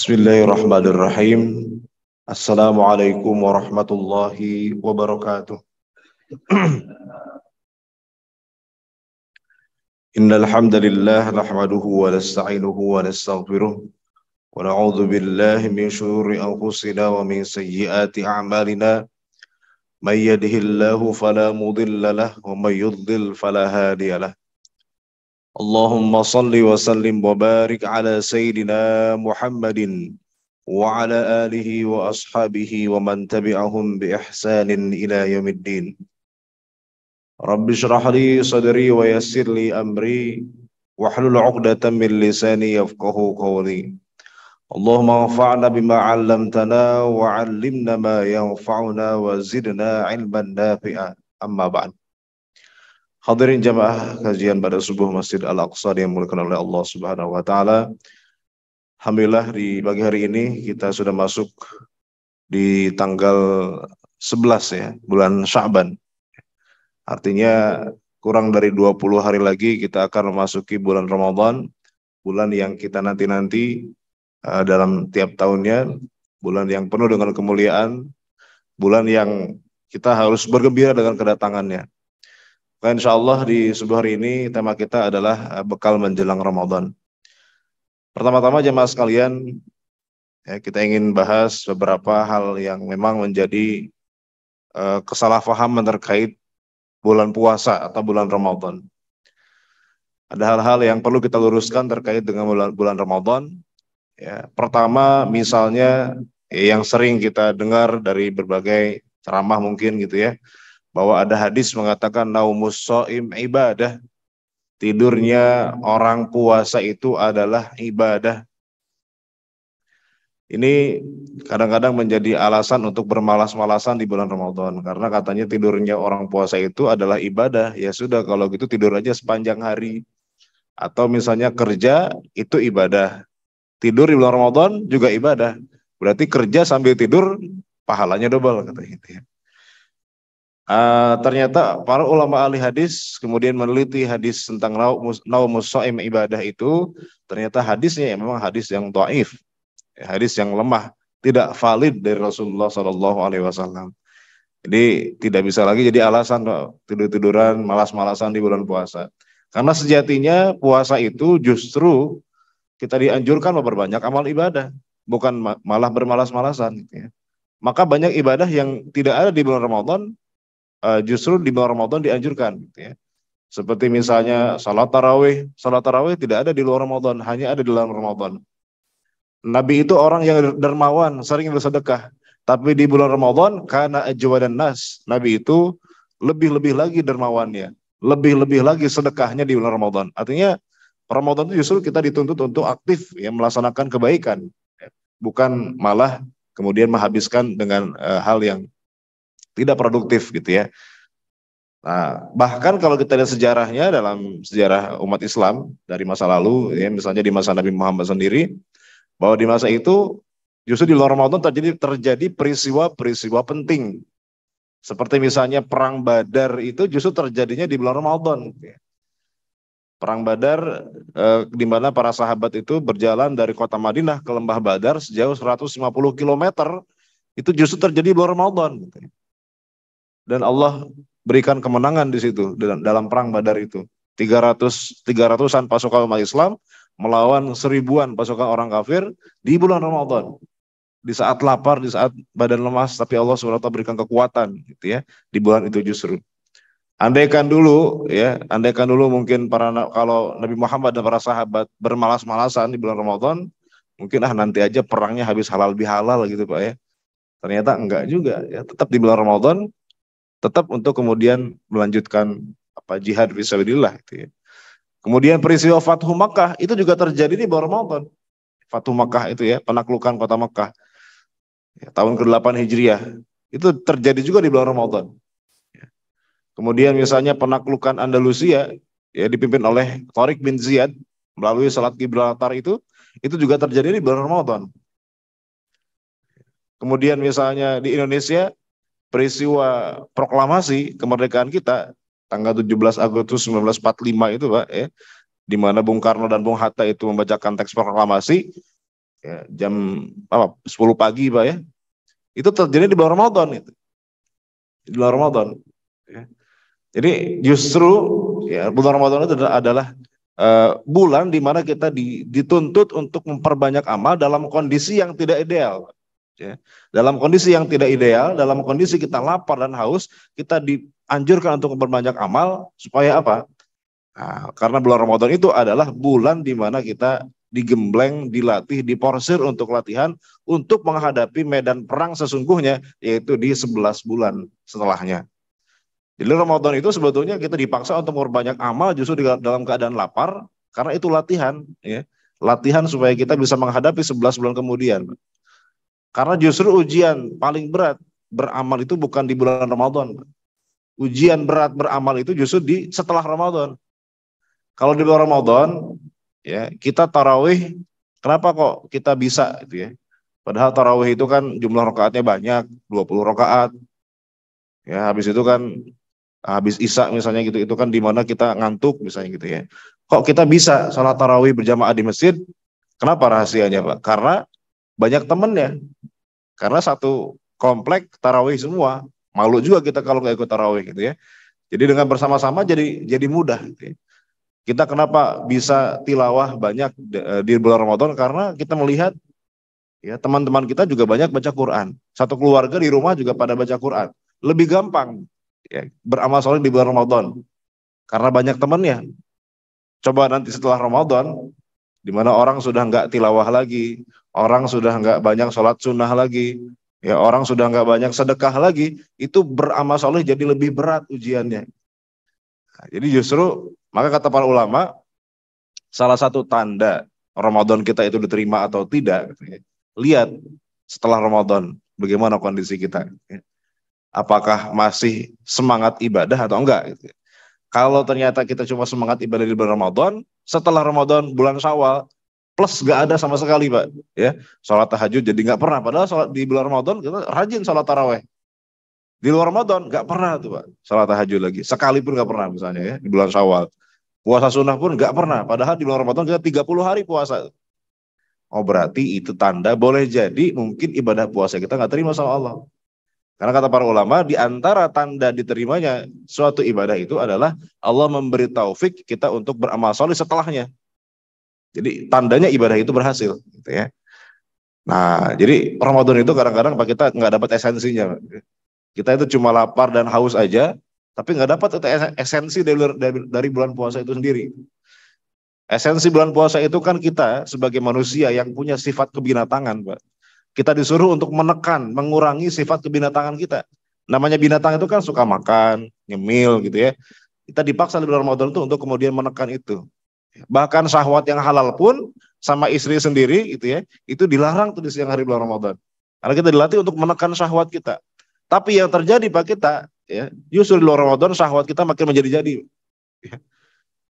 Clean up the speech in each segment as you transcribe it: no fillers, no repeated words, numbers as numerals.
Bismillahirrahmanirrahim. Assalamualaikum warahmatullahi wabarakatuh. Innal hamdalillah nahmaduhu wa nasta'inuhu wa nastaghfiruh wa na'udzu billahi min shururi anfusina wa min sayyiati a'malina. May yahdihillahu fala mudilla lahu wa may yudlil fala hadiya lahu. Allahumma salli wa sallim wa barik ala sayyidina Muhammadin wa ala alihi wa ashabihi wa man tabi'ahum bi ihsanin ila yaumiddin. Rabbi shrah li sadri wa yassir li amri wahlul 'uqdatam min lisani yafqahu qawli. Allahumma anfa'na bima 'allamtana wa 'allimna ma yanfa'una wa zidna 'ilman nafi'a. Amma ba'd. Hadirin jamaah kajian pada subuh Masjid Al-Aqsa yang dimuliakan oleh Allah Subhanahu wa taala. Alhamdulillah di pagi hari ini kita sudah masuk di tanggal 11 ya, bulan Sya'ban. Artinya kurang dari 20 hari lagi kita akan memasuki bulan Ramadan, bulan yang kita nanti-nanti dalam tiap tahunnya, bulan yang penuh dengan kemuliaan, bulan yang kita harus bergembira dengan kedatangannya. Insya Allah di subuh hari ini tema kita adalah bekal menjelang Ramadan. Pertama-tama jemaah sekalian, ya, kita ingin bahas beberapa hal yang memang menjadi kesalahpahaman terkait bulan puasa atau bulan Ramadan. Ada hal-hal yang perlu kita luruskan terkait dengan bulan Ramadan. Ya, pertama misalnya yang sering kita dengar dari berbagai ceramah mungkin gitu ya, bahwa ada hadis mengatakan naumus shaim ibadah, tidurnya orang puasa itu adalah ibadah. Ini kadang-kadang menjadi alasan untuk bermalas-malasan di bulan Ramadan, karena katanya tidurnya orang puasa itu adalah ibadah. Ya sudah, kalau gitu tidur aja sepanjang hari. Atau misalnya kerja itu ibadah, tidur di bulan Ramadan juga ibadah. Berarti kerja sambil tidur pahalanya double katanya gitu ya. Ternyata para ulama ahli hadis kemudian meneliti hadis tentang naumus shaim ibadah itu, ternyata hadisnya ya memang hadis yang dhaif, hadis yang lemah, tidak valid dari Rasulullah SAW. Jadi tidak bisa lagi jadi alasan tidur-tiduran, malas-malasan di bulan puasa. Karena sejatinya puasa itu justru kita dianjurkan memperbanyak amal ibadah, bukan malah bermalas-malasan gitu ya. Maka banyak ibadah yang tidak ada di bulan Ramadan justru di bulan Ramadan dianjurkan gitu ya. Seperti misalnya salat tarawih tidak ada di luar Ramadan, hanya ada di dalam Ramadan. Nabi itu orang yang dermawan, sering bersedekah, tapi di bulan Ramadan karena ajwadan nas, Nabi itu lebih-lebih lagi dermawannya, lebih-lebih lagi sedekahnya di bulan Ramadan. Artinya Ramadan itu justru kita dituntut untuk aktif ya, melaksanakan kebaikan, bukan malah kemudian menghabiskan dengan hal yang tidak produktif gitu ya. Nah, bahkan kalau kita lihat sejarahnya dalam sejarah umat Islam dari masa lalu, ya, misalnya di masa Nabi Muhammad sendiri, bahwa di masa itu justru di luar Ramadan terjadi peristiwa-peristiwa penting. Seperti misalnya Perang Badar itu justru terjadinya di bulan Ramadan. Perang Badar di mana para sahabat itu berjalan dari kota Madinah ke lembah Badar sejauh 150 km, itu justru terjadi di bulan Ramadan. Dan Allah berikan kemenangan di situ dalam perang Badar itu. 300-an pasukan umat Islam melawan 1000-an pasukan orang kafir di bulan Ramadan. Di saat lapar, di saat badan lemas, tapi Allah SWT berikan kekuatan gitu ya di bulan itu justru. Andaikan dulu mungkin kalau Nabi Muhammad dan para sahabat bermalas-malasan di bulan Ramadan, mungkin nanti aja perangnya habis halal bihalal gitu Pak ya. Ternyata enggak juga ya, tetap di bulan Ramadan, tetap untuk kemudian melanjutkan jihad fisabilillah gitu ya. Kemudian peristiwa Fathu Makkah itu juga terjadi di bulan Ramadan. Fathu Makkah itu ya, penaklukan kota Makkah. Ya, tahun ke-8 Hijriah. Itu terjadi juga di bulan Ramadan. Ya. Kemudian misalnya penaklukan Andalusia ya dipimpin oleh Tariq bin Ziyad melalui Selat Gibraltar itu juga terjadi di bulan Ramadan. Kemudian misalnya di Indonesia peristiwa proklamasi kemerdekaan kita tanggal 17 Agustus 1945 itu Pak ya, di mana Bung Karno dan Bung Hatta itu membacakan teks proklamasi ya, jam 10 pagi Pak ya. Itu terjadi di bulan Ramadan itu. Di bulan Ramadan. Ya. Jadi justru ya bulan Ramadan itu adalah bulan di mana kita dituntut untuk memperbanyak amal dalam kondisi yang tidak ideal. Ya. Dalam kondisi yang tidak ideal, dalam kondisi kita lapar dan haus, kita dianjurkan untuk memperbanyak amal supaya apa? Nah, karena bulan Ramadan itu adalah bulan di mana kita digembleng, dilatih, diporsir untuk latihan untuk menghadapi medan perang sesungguhnya, yaitu di 11 bulan setelahnya. Jadi Ramadan itu sebetulnya kita dipaksa untuk memperbanyak amal justru dalam keadaan lapar, karena itu latihan, ya. Latihan supaya kita bisa menghadapi 11 bulan kemudian. Karena justru ujian paling berat beramal itu bukan di bulan Ramadan. Ujian berat beramal itu justru di setelah Ramadan. Kalau di bulan Ramadan, ya kita tarawih, kenapa kok kita bisa gitu ya? Padahal tarawih itu kan jumlah rakaatnya banyak, 20 rakaat. Ya, habis itu kan habis Isya misalnya gitu, itu kan di mana kita ngantuk misalnya gitu ya. Kok kita bisa salat tarawih berjamaah di masjid? Kenapa rahasianya, Pak? Karena banyak temennya. Karena satu komplek tarawih semua. Malu juga kita kalau nggak ikut tarawih gitu ya. Jadi dengan bersama-sama jadi mudah gitu ya. Kita kenapa bisa tilawah banyak di bulan Ramadan? Karena kita melihat ya teman-teman kita juga banyak baca Quran. Satu keluarga di rumah juga pada baca Quran. Lebih gampang ya, beramal soleh di bulan Ramadan. Karena banyak temannya. Coba nanti setelah Ramadan, di mana orang sudah nggak tilawah lagi, orang sudah nggak banyak sholat sunnah lagi, ya orang sudah nggak banyak sedekah lagi, itu beramal soleh jadi lebih berat ujiannya. Nah, jadi justru maka kata para ulama, salah satu tanda Ramadan kita itu diterima atau tidak, lihat setelah Ramadan bagaimana kondisi kita. Apakah masih semangat ibadah atau enggak. Kalau ternyata kita cuma semangat ibadah di bulan Ramadan, setelah Ramadan bulan Syawal, plus gak ada sama sekali Pak. Ya, sholat tahajud jadi gak pernah. Padahal sholat di bulan Ramadan kita rajin sholat taraweh. Di luar Ramadan gak pernah tuh Pak, sholat tahajud lagi. Sekalipun gak pernah misalnya ya, di bulan Syawal. Puasa sunnah pun gak pernah. Padahal di bulan Ramadan kita 30 hari puasa. Oh berarti itu tanda boleh jadi mungkin ibadah puasa kita gak terima sama Allah. Karena kata para ulama, di antara tanda diterimanya suatu ibadah itu adalah Allah memberi taufik kita untuk beramal soleh setelahnya. Jadi tandanya ibadah itu berhasil, gitu ya. Nah, jadi Ramadan itu kadang-kadang kita nggak dapat esensinya. Kita itu cuma lapar dan haus aja, tapi nggak dapat esensi dari bulan puasa itu sendiri. Esensi bulan puasa itu kan kita sebagai manusia yang punya sifat kebinatangan, Pak. Kita disuruh untuk menekan, mengurangi sifat kebinatangan kita. Namanya binatang itu kan suka makan, nyemil gitu ya. Kita dipaksa di bulan Ramadan itu untuk kemudian menekan itu. Bahkan syahwat yang halal pun sama istri sendiri gitu ya, itu dilarang tuh di siang hari bulan Ramadan. Karena kita dilatih untuk menekan syahwat kita. Tapi yang terjadi Pak kita, ya, justru di luar Ramadan syahwat kita makin menjadi-jadi.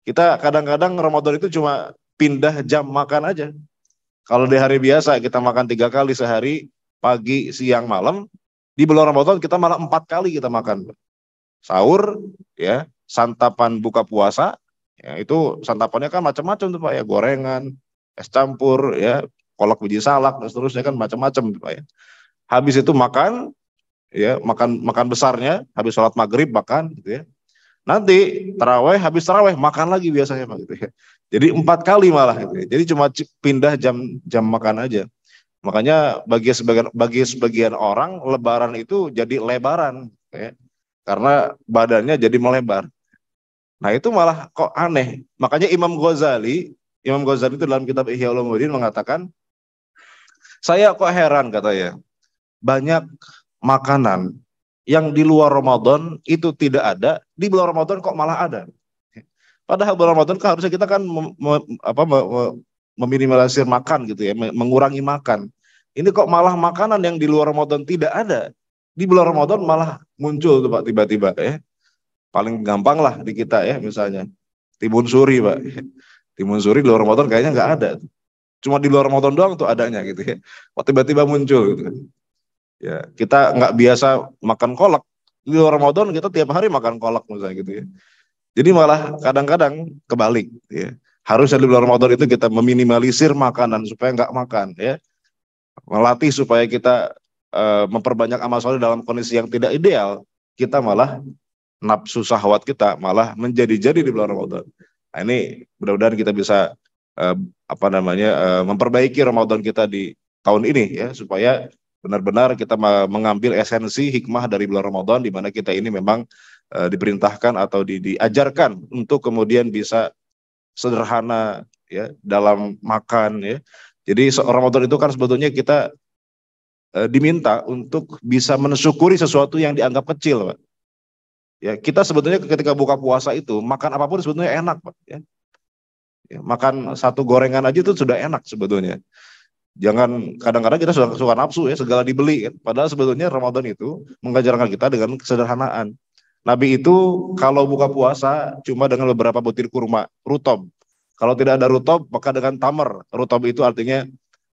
Kita kadang-kadang Ramadan itu cuma pindah jam makan aja. Kalau di hari biasa kita makan 3 kali sehari, pagi, siang, malam. Di bulan Ramadan kita malah 4 kali kita makan. Sahur, ya, santapan buka puasa, ya, itu santapannya kan macam-macam tuh Pak ya, gorengan, es campur, ya, kolak biji salak dan seterusnya kan macam-macam tuh Pak ya. Habis itu makan, ya, makan besarnya, habis sholat maghrib makan, gitu ya. Nanti taraweh, habis taraweh makan lagi biasanya Pak gitu ya. Jadi 4 kali malah gitu ya. Jadi cuma pindah jam makan aja. Makanya bagi sebagian orang lebaran itu jadi lebaran ya. Karena badannya jadi melebar. Nah, itu malah kok aneh. Makanya Imam Ghazali itu dalam kitab Ihya Ulumuddin mengatakan, saya kok heran katanya. Banyak makanan yang di luar Ramadan itu tidak ada, di bulan Ramadan kok malah ada. Padahal bulan Ramadan kan harusnya kita kan meminimalisir makan gitu ya, mengurangi makan. Ini kok malah makanan yang di luar Ramadan tidak ada, di bulan Ramadan malah muncul tuh Pak tiba-tiba ya. Paling gampang lah di kita ya misalnya timun suri Pak. Timun suri di luar Ramadan kayaknya nggak ada. Cuma di luar Ramadan doang tuh adanya gitu ya. Kok tiba-tiba muncul gitu. Ya, kita nggak biasa makan kolak. Di luar Ramadan kita tiap hari makan kolak misalnya gitu ya. Jadi malah kadang-kadang kebalik ya. Harusnya di bulan Ramadan itu kita meminimalisir makanan supaya nggak makan, ya. Melatih supaya kita memperbanyak amal soleh dalam kondisi yang tidak ideal. Kita malah nafsu syahwat kita malah menjadi-jadi di bulan Ramadan. Nah, ini mudah-mudahan kita bisa memperbaiki Ramadan kita di tahun ini, ya, supaya benar-benar kita mengambil esensi hikmah dari bulan Ramadan, di mana kita ini memang diperintahkan atau diajarkan untuk kemudian bisa sederhana, ya, dalam makan, ya. Jadi Ramadan itu kan sebetulnya kita diminta untuk bisa mensyukuri sesuatu yang dianggap kecil, Pak. Ya, kita sebetulnya ketika buka puasa itu makan apapun sebetulnya enak, Pak, ya. Ya, makan satu gorengan aja itu sudah enak sebetulnya. Jangan kadang-kadang kita suka nafsu, ya, segala dibeli, kan. Padahal sebetulnya Ramadan itu mengajarkan kita dengan kesederhanaan. Nabi itu kalau buka puasa cuma dengan beberapa butir kurma, rutob. Kalau tidak ada rutob, maka dengan tamar. Rutob itu artinya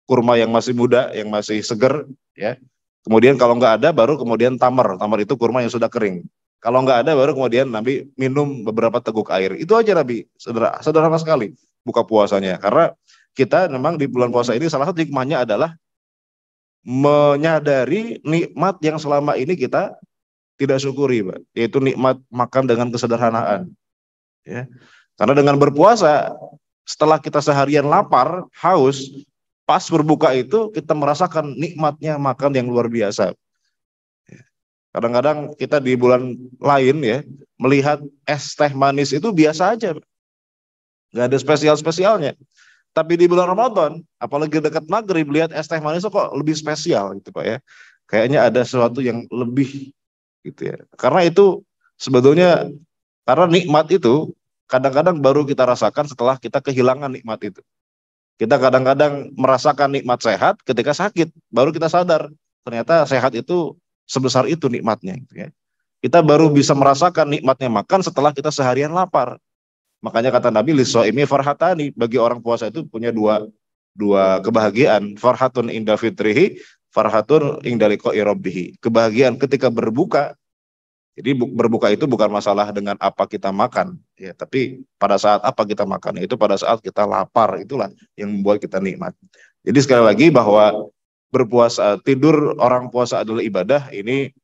kurma yang masih muda, yang masih seger, ya. Kemudian kalau nggak ada, baru kemudian tamar. Tamar itu kurma yang sudah kering. Kalau nggak ada, baru kemudian Nabi minum beberapa teguk air. Itu aja Nabi, sederhana, sederhana sekali buka puasanya. Karena kita memang di bulan puasa ini salah satu hikmahnya adalah menyadari nikmat yang selama ini kita tidak syukuri, Pak, yaitu nikmat makan dengan kesederhanaan, ya. Karena dengan berpuasa, setelah kita seharian lapar, haus, pas berbuka itu kita merasakan nikmatnya makan yang luar biasa. Kadang-kadang kita di bulan lain, ya, melihat es teh manis itu biasa aja, nggak ada spesial-spesialnya. Tapi di bulan Ramadan, apalagi dekat maghrib, lihat es teh manis itu kok lebih spesial, gitu, Pak, ya. Kayaknya ada sesuatu yang lebih, gitu, ya. Karena itu sebetulnya, karena nikmat itu kadang-kadang baru kita rasakan setelah kita kehilangan nikmat itu. Kita kadang-kadang merasakan nikmat sehat ketika sakit, baru kita sadar ternyata sehat itu sebesar itu nikmatnya, gitu, ya. Kita baru bisa merasakan nikmatnya makan setelah kita seharian lapar. Makanya kata Nabi, lishaimi farhatani, bagi orang puasa itu punya dua kebahagiaan, farhatun inda fitrihi, farhatun inda liqa'i rabbih. Kebahagiaan ketika berbuka. Jadi berbuka itu bukan masalah dengan apa kita makan, ya, tapi pada saat apa kita makan, itu pada saat kita lapar, itulah yang membuat kita nikmat. Jadi sekali lagi bahwa berpuasa, tidur orang puasa adalah ibadah, ini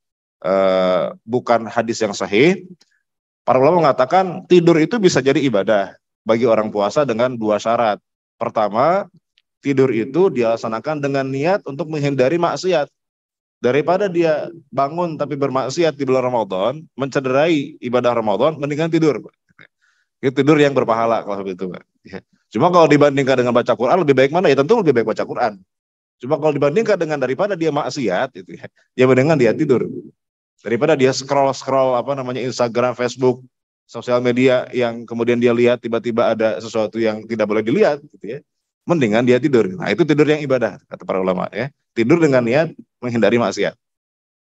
bukan hadis yang sahih. Para ulama mengatakan tidur itu bisa jadi ibadah bagi orang puasa dengan dua syarat. Pertama, tidur itu dilaksanakan dengan niat untuk menghindari maksiat. Daripada dia bangun tapi bermaksiat di bulan Ramadan, mencederai ibadah Ramadan, mendingan tidur. Itu tidur yang berpahala kalau begitu, Pak. Ya. Cuma kalau dibandingkan dengan baca Quran, lebih baik mana? Ya tentu lebih baik baca Quran. Cuma kalau dibandingkan dengan daripada dia maksiat, itu ya, ya mendingan dia tidur. Daripada dia scroll Instagram, Facebook, sosial media yang kemudian dia lihat tiba-tiba ada sesuatu yang tidak boleh dilihat, gitu, ya. Mendingan dia tidur. Nah, itu tidur yang ibadah kata para ulama, ya. Tidur dengan niat menghindari maksiat.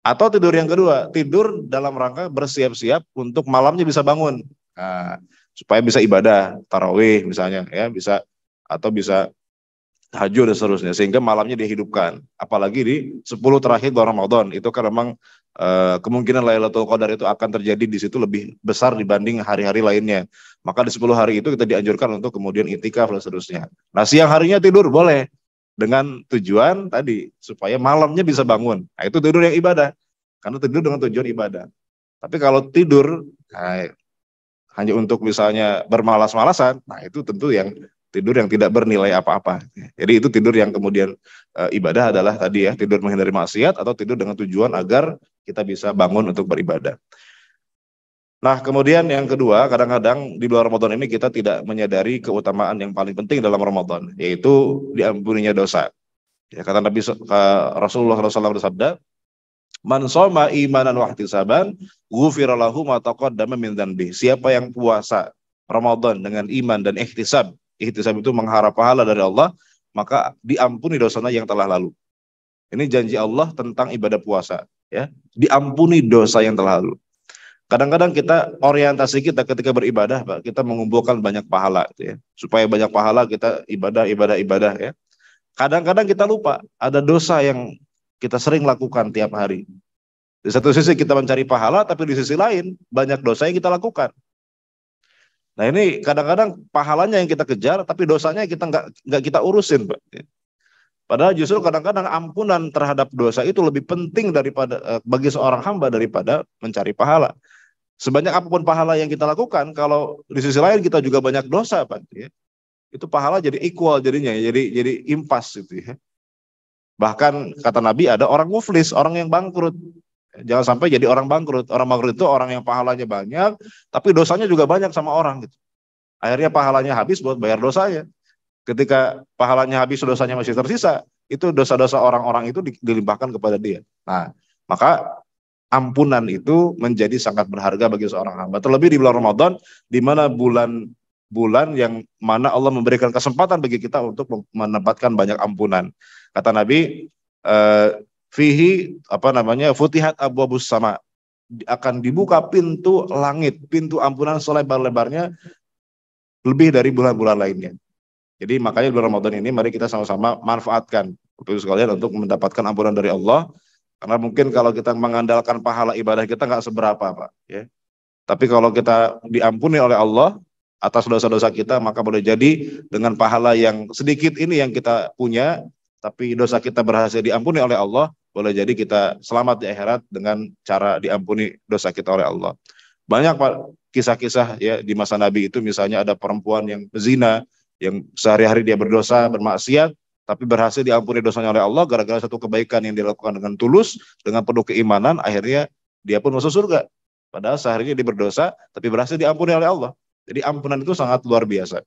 Atau tidur yang kedua, tidur dalam rangka bersiap-siap untuk malamnya bisa bangun. Nah, supaya bisa ibadah tarawih misalnya, ya, bisa, atau bisa tahajud dan seterusnya, sehingga malamnya dihidupkan. Apalagi di 10 terakhir bulan Ramadan, itu kan memang kemungkinan Lailatul Qadar itu akan terjadi di situ lebih besar dibanding hari-hari lainnya. Maka di 10 hari itu kita dianjurkan untuk kemudian itikaf dan seterusnya. Nah, siang harinya tidur boleh, dengan tujuan tadi supaya malamnya bisa bangun. Nah, itu tidur yang ibadah, karena tidur dengan tujuan ibadah. Tapi kalau tidur hanya untuk misalnya bermalas-malasan, nah itu tentu yang tidur yang tidak bernilai apa-apa. Jadi itu tidur yang kemudian ibadah adalah tadi, ya, tidur menghindari maksiat atau tidur dengan tujuan agar kita bisa bangun untuk beribadah. Nah, kemudian yang kedua, kadang-kadang di bulan Ramadan ini kita tidak menyadari keutamaan yang paling penting dalam Ramadan, yaitu diampuninya dosa. Ya, kata Nabi Rasulullah SAW bersabda, "Man shoma imanan wa ihtisaban, ghufira lahu ma taqaddama min dzanbi." Siapa yang puasa Ramadan dengan iman dan ihtisab, ihtisab itu mengharap pahala dari Allah, maka diampuni dosanya yang telah lalu. Ini janji Allah tentang ibadah puasa, ya. Diampuni dosa yang telah lalu. Kadang-kadang kita orientasi kita ketika beribadah, Pak, kita mengumpulkan banyak pahala, gitu, ya. Supaya banyak pahala kita ibadah, ya. Kadang-kadang kita lupa ada dosa yang kita sering lakukan tiap hari. Di satu sisi kita mencari pahala, tapi di sisi lain banyak dosa yang kita lakukan. Nah ini kadang-kadang pahalanya yang kita kejar, tapi dosanya kita nggak kita urusin, Pak. Padahal justru kadang-kadang ampunan terhadap dosa itu lebih penting daripada bagi seorang hamba daripada mencari pahala. Sebanyak apapun pahala yang kita lakukan, kalau di sisi lain kita juga banyak dosa, Pak, ya, itu pahala jadi equal jadinya, jadi impas gitu ya. Bahkan kata Nabi ada orang muflis, orang yang bangkrut. Jangan sampai jadi orang bangkrut. Orang bangkrut itu orang yang pahalanya banyak, tapi dosanya juga banyak sama orang gitu. Akhirnya pahalanya habis buat bayar dosanya. Ketika pahalanya habis, dosanya masih tersisa, itu dosa-dosa orang-orang itu dilimpahkan kepada dia. Nah, maka ampunan itu menjadi sangat berharga bagi seorang hamba. Terlebih di bulan Ramadan, di mana bulan yang mana Allah memberikan kesempatan bagi kita untuk mendapatkan banyak ampunan. Kata Nabi, fihi futihat abwabus sama, akan dibuka pintu langit, pintu ampunan selebar-lebarnya lebih dari bulan-bulan lainnya. Jadi makanya di bulan Ramadan ini mari kita sama-sama manfaatkan untuk sekalian untuk mendapatkan ampunan dari Allah. Karena mungkin kalau kita mengandalkan pahala ibadah kita nggak seberapa, Pak. Ya. Tapi kalau kita diampuni oleh Allah atas dosa-dosa kita, maka boleh jadi dengan pahala yang sedikit ini yang kita punya, tapi dosa kita berhasil diampuni oleh Allah, boleh jadi kita selamat di akhirat dengan cara diampuni dosa kita oleh Allah. Banyak, Pak, kisah-kisah ya di masa Nabi itu, misalnya ada perempuan yang zina, yang sehari-hari dia berdosa, bermaksiat, tapi berhasil diampuni dosanya oleh Allah gara-gara satu kebaikan yang dilakukan dengan tulus, dengan penuh keimanan, akhirnya dia pun masuk surga. Padahal seharinya dia berdosa, tapi berhasil diampuni oleh Allah. Jadi ampunan itu sangat luar biasa.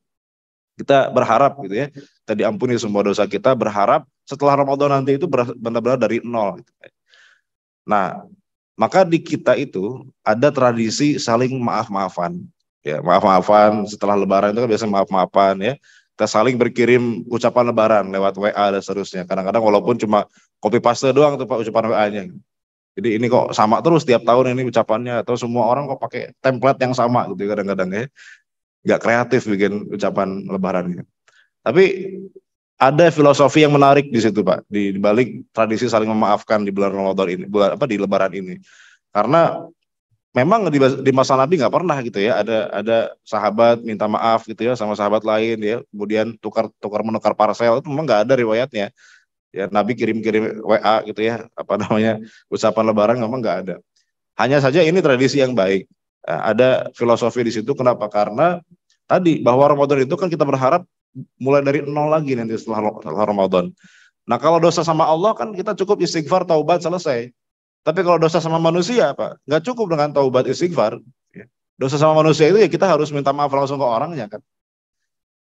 Kita berharap gitu ya, kita diampuni semua dosa kita, berharap setelah Ramadan nanti itu benar-benar dari nol. Gitu. Nah, maka di kita itu ada tradisi saling maaf-maafan. Ya, maaf-maafan setelah Lebaran itu kan biasa maaf-maafan ya. Kita saling berkirim ucapan Lebaran lewat WA dan seterusnya. Kadang-kadang walaupun cuma copy paste doang tuh Pak ucapan WA-nya. Jadi ini kok sama terus tiap tahun ini ucapannya, atau semua orang kok pakai template yang sama gitu kadang-kadang ya. Nggak kreatif bikin ucapan Lebarannya. Tapi ada filosofi yang menarik di situ, Pak, di balik tradisi saling memaafkan di bulan Ramadan ini, di Lebaran ini. Karena memang di masa Nabi nggak pernah gitu ya, ada sahabat minta maaf gitu ya sama sahabat lain ya, kemudian tukar menukar parcel, itu memang nggak ada riwayatnya. Ya, Nabi kirim-kirim WA gitu ya, ucapan Lebaran memang nggak ada. Hanya saja ini tradisi yang baik. Ada filosofi di situ. Kenapa? Karena tadi bahwa Ramadan itu kan kita berharap mulai dari nol lagi nanti setelah Ramadan. Nah, kalau dosa sama Allah kan kita cukup istighfar, taubat, selesai. Tapi kalau dosa sama manusia, Pak, nggak cukup dengan taubat, istighfar. Dosa sama manusia itu ya kita harus minta maaf langsung ke orangnya kan.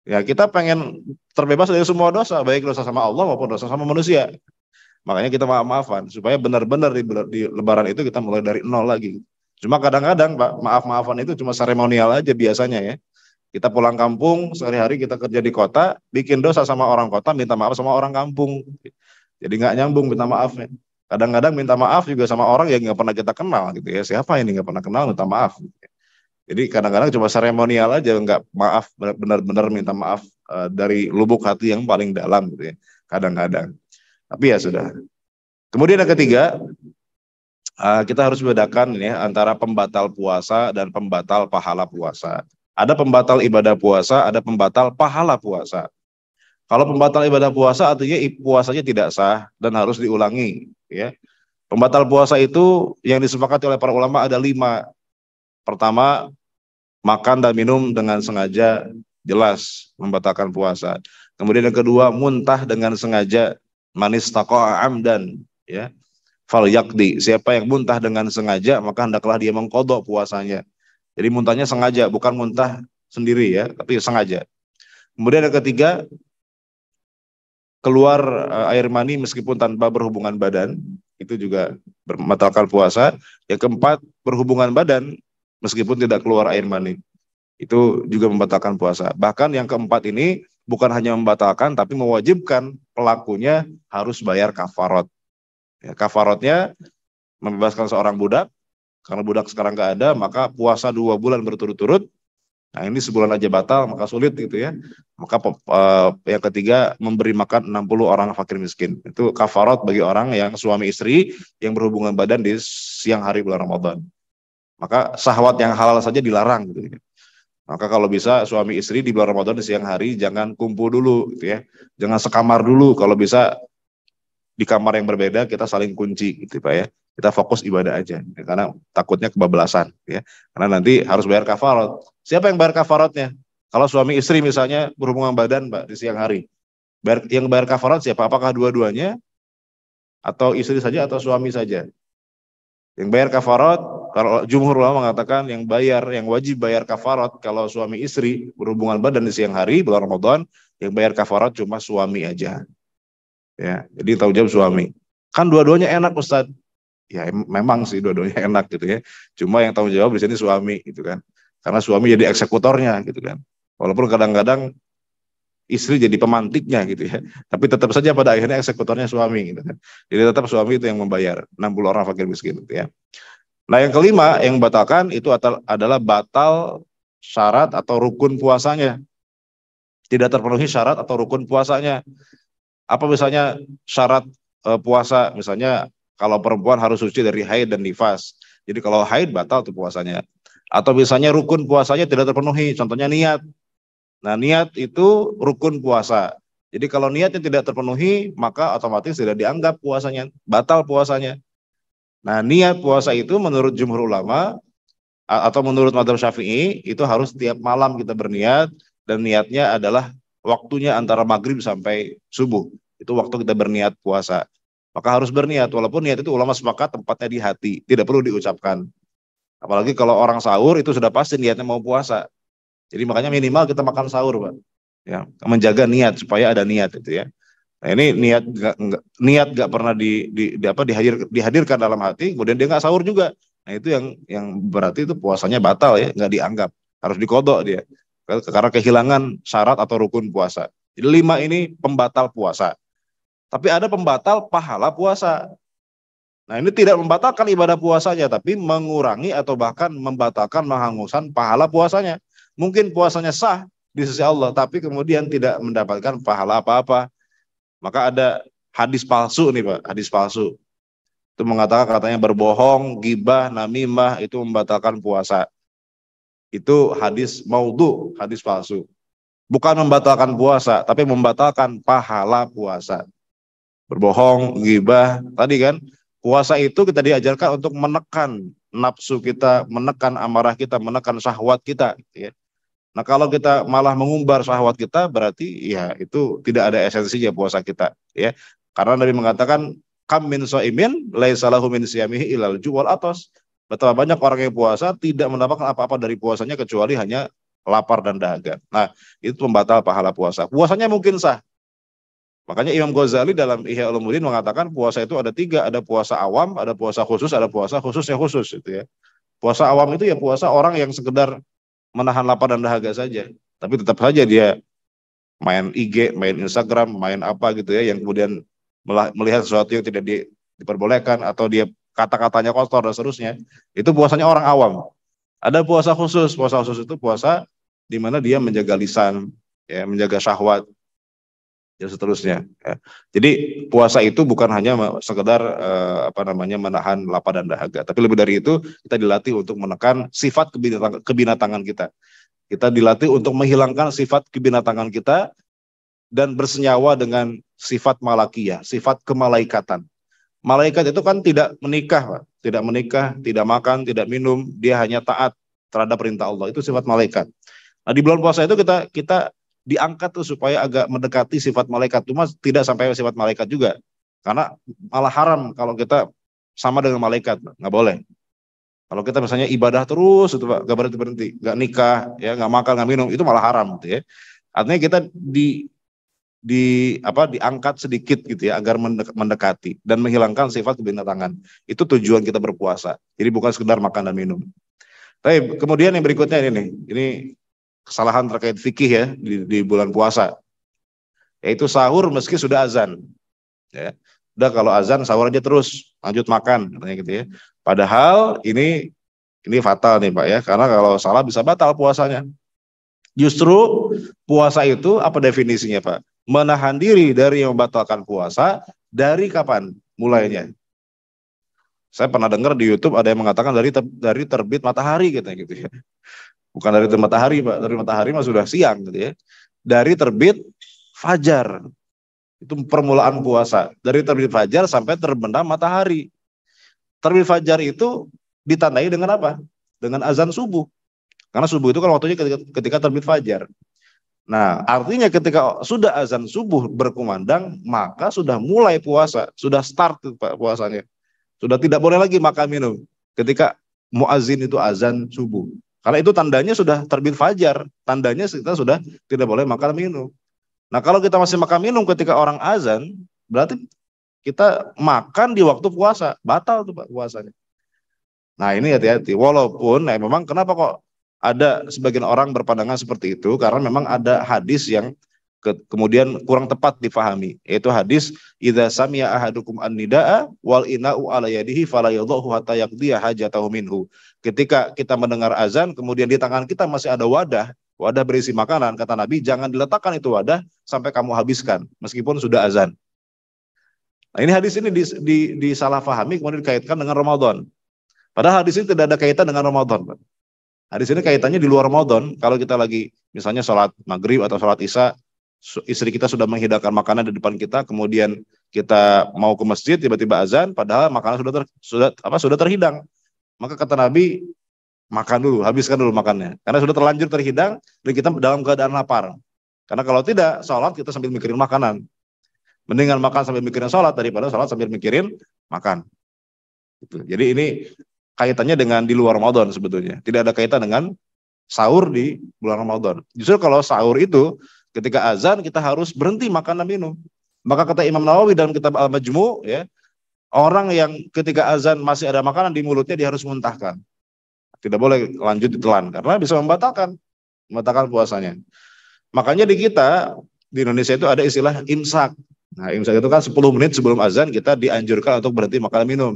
Ya, kita pengen terbebas dari semua dosa, baik dosa sama Allah maupun dosa sama manusia. Makanya kita maaf-maafan supaya benar-benar di Lebaran itu kita mulai dari nol lagi. Cuma kadang-kadang, Pak, maaf-maafan itu cuma seremonial aja biasanya ya. Kita pulang kampung, sehari-hari kita kerja di kota, bikin dosa sama orang kota, minta maaf sama orang kampung. Jadi nggak nyambung minta maafnya. Kadang-kadang minta maaf juga sama orang yang nggak pernah kita kenal gitu ya. Siapa ini nggak pernah kenal minta maaf. Jadi kadang-kadang cuma seremonial aja, nggak maaf, benar-benar minta maaf dari lubuk hati yang paling dalam gitu ya. Kadang-kadang. Tapi ya sudah. Kemudian yang ketiga, kita harus bedakan ya antara pembatal puasa dan pembatal pahala puasa. Ada pembatal ibadah puasa, ada pembatal pahala puasa. Kalau pembatal ibadah puasa artinya puasanya tidak sah dan harus diulangi. Ya, pembatal puasa itu yang disepakati oleh para ulama ada 5. Pertama, makan dan minum dengan sengaja, jelas membatalkan puasa. Kemudian yang kedua, muntah dengan sengaja, manis taqa'a amdan, ya. Fal yakdi, siapa yang muntah dengan sengaja maka hendaklah dia mengqadha puasanya. Jadi muntahnya sengaja, bukan muntah sendiri ya, tapi sengaja. Kemudian yang ketiga, keluar air mani meskipun tanpa berhubungan badan, itu juga membatalkan puasa. Yang keempat, berhubungan badan meskipun tidak keluar air mani, itu juga membatalkan puasa. Bahkan yang keempat ini bukan hanya membatalkan, tapi mewajibkan pelakunya harus bayar kafarat. Ya, kafaratnya membebaskan seorang budak, karena budak sekarang nggak ada, maka puasa 2 bulan berturut-turut. Nah ini sebulan aja batal, maka sulit gitu ya. Maka yang ketiga, memberi makan 60 orang fakir miskin. Itu kafarat bagi orang yang suami istri yang berhubungan badan di siang hari bulan Ramadan. Maka syahwat yang halal saja dilarang gitu. Maka kalau bisa suami istri di bulan Ramadan di siang hari jangan kumpul dulu gitu ya. Jangan sekamar dulu, kalau bisa di kamar yang berbeda kita saling kunci gitu Pak ya. Kita fokus ibadah aja karena takutnya kebablasan ya. Karena nanti harus bayar kafarat. Siapa yang bayar kafaratnya? Kalau suami istri misalnya berhubungan badan Pak di siang hari. Yang bayar kafarat siapa? Apakah dua-duanya atau istri saja atau suami saja? Yang bayar kafarat, kalau jumhur ulama mengatakan yang wajib bayar kafarat kalau suami istri berhubungan badan di siang hari bulan Ramadan, yang bayar kafarat cuma suami aja. Ya, jadi tahu jawab suami. Kan dua-duanya enak Ustadz. Ya memang sih dua-duanya enak gitu ya. Cuma yang tahu jawab di sini suami gitu kan. Karena suami jadi eksekutornya gitu kan. Walaupun kadang-kadang istri jadi pemantiknya gitu ya. Tapi tetap saja pada akhirnya eksekutornya suami gitu kan. Jadi tetap suami itu yang membayar 60 orang fakir miskin gitu ya. Nah, yang kelima yang batalkan itu adalah batal syarat atau rukun puasanya. Tidak terpenuhi syarat atau rukun puasanya. Apa misalnya syarat puasa? Misalnya kalau perempuan harus suci dari haid dan nifas. Jadi kalau haid batal tuh puasanya. Atau misalnya rukun puasanya tidak terpenuhi. Contohnya niat. Nah, niat itu rukun puasa. Jadi kalau niatnya tidak terpenuhi, maka otomatis tidak dianggap puasanya, batal puasanya. Nah, niat puasa itu menurut jumhur ulama atau menurut mazhab Syafi'i itu harus tiap malam kita berniat dan niatnya adalah waktunya antara maghrib sampai subuh. Itu waktu kita berniat puasa. Maka harus berniat walaupun niat itu ulama sepakat tempatnya di hati, tidak perlu diucapkan. Apalagi kalau orang sahur itu sudah pasti niatnya mau puasa. Jadi makanya minimal kita makan sahur, Pak. Ya, menjaga niat supaya ada niat itu ya. Nah, ini niat gak pernah dihadirkan dalam hati, kemudian dia nggak sahur juga. Nah itu yang berarti itu puasanya batal ya, nggak dianggap, harus dikodok dia karena kehilangan syarat atau rukun puasa. Jadi 5 ini pembatal puasa. Tapi ada pembatal pahala puasa. Nah ini tidak membatalkan ibadah puasanya, tapi mengurangi atau bahkan membatalkan menghanguskan pahala puasanya. Mungkin puasanya sah di sisi Allah, tapi kemudian tidak mendapatkan pahala apa-apa. Maka ada hadis palsu nih Pak, hadis palsu. Itu mengatakan katanya berbohong, gibah, namimah itu membatalkan puasa. Itu hadis maudhu, hadis palsu. Bukan membatalkan puasa, tapi membatalkan pahala puasa. Berbohong, gibah, tadi kan puasa itu kita diajarkan untuk menekan nafsu kita, menekan amarah kita, menekan syahwat kita, ya. Nah kalau kita malah mengumbar syahwat kita berarti ya itu tidak ada esensinya puasa kita ya. Karena Nabi mengatakan kam min shaimin laisa lahu min siyamihi ilal juwal atos. Betapa banyak orang yang puasa tidak mendapatkan apa-apa dari puasanya kecuali hanya lapar dan dahaga. Nah, itu pembatal pahala puasa. Puasanya mungkin sah. Makanya Imam Ghazali dalam Ihya Ulumuddin mengatakan puasa itu ada 3, ada puasa awam, ada puasa khusus, ada puasa khususnya khusus itu ya. Puasa awam itu ya puasa orang yang sekedar menahan lapar dan dahaga saja. Tapi tetap saja dia main IG, main Instagram, main apa gitu ya, yang kemudian melihat sesuatu yang tidak diperbolehkan atau dia kata-katanya kotor dan seterusnya. Itu puasanya orang awam. Ada puasa khusus itu puasa di mana dia menjaga lisan, ya, menjaga syahwat, dan seterusnya. Ya. Jadi puasa itu bukan hanya sekedar menahan lapar dan dahaga, tapi lebih dari itu kita dilatih untuk menekan sifat kebinatangan kita. Kita dilatih untuk menghilangkan sifat kebinatangan kita dan bersenyawa dengan sifat malakiyah, sifat kemalaikatan. Malaikat itu kan tidak menikah, Pak. Tidak menikah, tidak makan, tidak minum, dia hanya taat terhadap perintah Allah. Itu sifat malaikat. Nah, di bulan puasa itu kita diangkat tuh supaya agak mendekati sifat malaikat. Cuma tidak sampai sifat malaikat juga. Karena malah haram kalau kita sama dengan malaikat, nggak boleh. Kalau kita misalnya ibadah terus itu Pak, nggak berhenti, nggak nikah, ya nggak makan, nggak minum, itu malah haram gitu ya. Artinya kita diangkat sedikit gitu ya agar mendekati dan menghilangkan sifat kebinatangan. Itu tujuan kita berpuasa. Jadi bukan sekedar makan dan minum. Tapi kemudian yang berikutnya ini kesalahan terkait fikih ya di bulan puasa. Yaitu sahur meski sudah azan. Ya. Udah kalau azan sahur aja terus, lanjut makan katanya gitu ya. Padahal ini fatal nih Pak ya, karena kalau salah bisa batal puasanya. Justru puasa itu apa definisinya Pak? Menahan diri dari yang membatalkan puasa dari kapan mulainya? Saya pernah dengar di YouTube ada yang mengatakan dari terbit matahari gitu ya. Bukan dari terbit matahari, Pak. Dari matahari mah sudah siang gitu ya. Dari terbit fajar. Itu permulaan puasa. Dari terbit fajar sampai terbenam matahari. Terbit fajar itu ditandai dengan apa? Dengan azan subuh. Karena subuh itu kan waktunya ketika terbit fajar. Nah, artinya ketika sudah azan subuh berkumandang, maka sudah mulai puasa, sudah start Pak puasanya. Sudah tidak boleh lagi makan minum ketika muazin itu azan subuh. Karena itu tandanya sudah terbit fajar, tandanya kita sudah tidak boleh makan minum. Nah, kalau kita masih makan minum ketika orang azan, berarti kita makan di waktu puasa, batal tuh Pak puasanya. Nah, ini hati-hati. Walaupun memang kenapa kok ada sebagian orang berpandangan seperti itu, karena memang ada hadis yang kemudian kurang tepat difahami, yaitu hadis idza sami'a ahadukum an-nidaa wal ina'u ala yadihi fala yadhahu hatta yaqdiya hajatahu minhu. Ketika kita mendengar azan, kemudian di tangan kita masih ada wadah berisi makanan, kata Nabi, jangan diletakkan itu wadah sampai kamu habiskan meskipun sudah azan. Nah, ini hadis ini disalahfahami kemudian dikaitkan dengan Ramadan. Padahal hadis ini tidak ada kaitan dengan Ramadan, Pak. Hadis ini kaitannya di luar Ramadan. Kalau kita lagi misalnya sholat maghrib atau sholat isya, istri kita sudah menghidangkan makanan di depan kita, kemudian kita mau ke masjid, tiba-tiba azan, padahal makanan sudah terhidang. Maka kata Nabi, makan dulu, habiskan dulu makannya. Karena sudah terlanjur terhidang, dan kita dalam keadaan lapar. Karena kalau tidak, sholat kita sambil mikirin makanan. Mendingan makan sambil mikirin sholat, daripada sholat sambil mikirin makan. Gitu. Jadi ini kaitannya dengan di luar Ramadan sebetulnya. Tidak ada kaitan dengan sahur di bulan Ramadan. Justru kalau sahur itu ketika azan kita harus berhenti makan dan minum. Maka kata Imam Nawawi dalam kitab Al-Majmu' ya, orang yang ketika azan masih ada makanan di mulutnya dia harus muntahkan. Tidak boleh lanjut ditelan karena bisa membatalkan puasanya. Makanya di kita di Indonesia itu ada istilah imsak. Nah, imsak itu kan 10 menit sebelum azan kita dianjurkan untuk berhenti makan dan minum.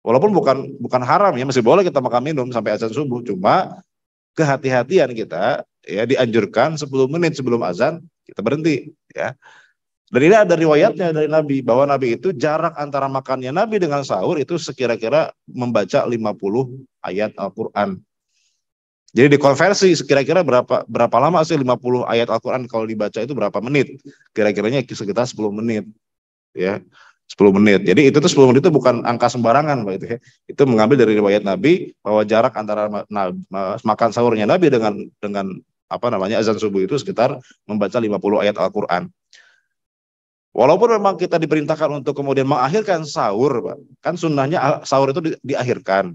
Walaupun bukan haram ya, masih boleh kita makan minum sampai azan subuh. Cuma kehati-hatian kita ya dianjurkan 10 menit sebelum azan kita berhenti ya. Dan ini ada riwayatnya dari Nabi bahwa Nabi itu jarak antara makannya Nabi dengan sahur itu sekira-kira membaca 50 ayat Al-Qur'an. Jadi dikonversi sekira-kira berapa lama sih 50 ayat Al-Qur'an kalau dibaca itu berapa menit? Kira-kiranya sekitar 10 menit ya. 10 menit. Jadi itu tuh 10 menit itu bukan angka sembarangan Pak itu ya. Itu mengambil dari riwayat Nabi bahwa jarak antara makan sahurnya Nabi dengan azan subuh itu sekitar membaca 50 ayat Al-Qur'an. Walaupun memang kita diperintahkan untuk kemudian mengakhirkan sahur, Pak. Kan sunnahnya sahur itu diakhirkan.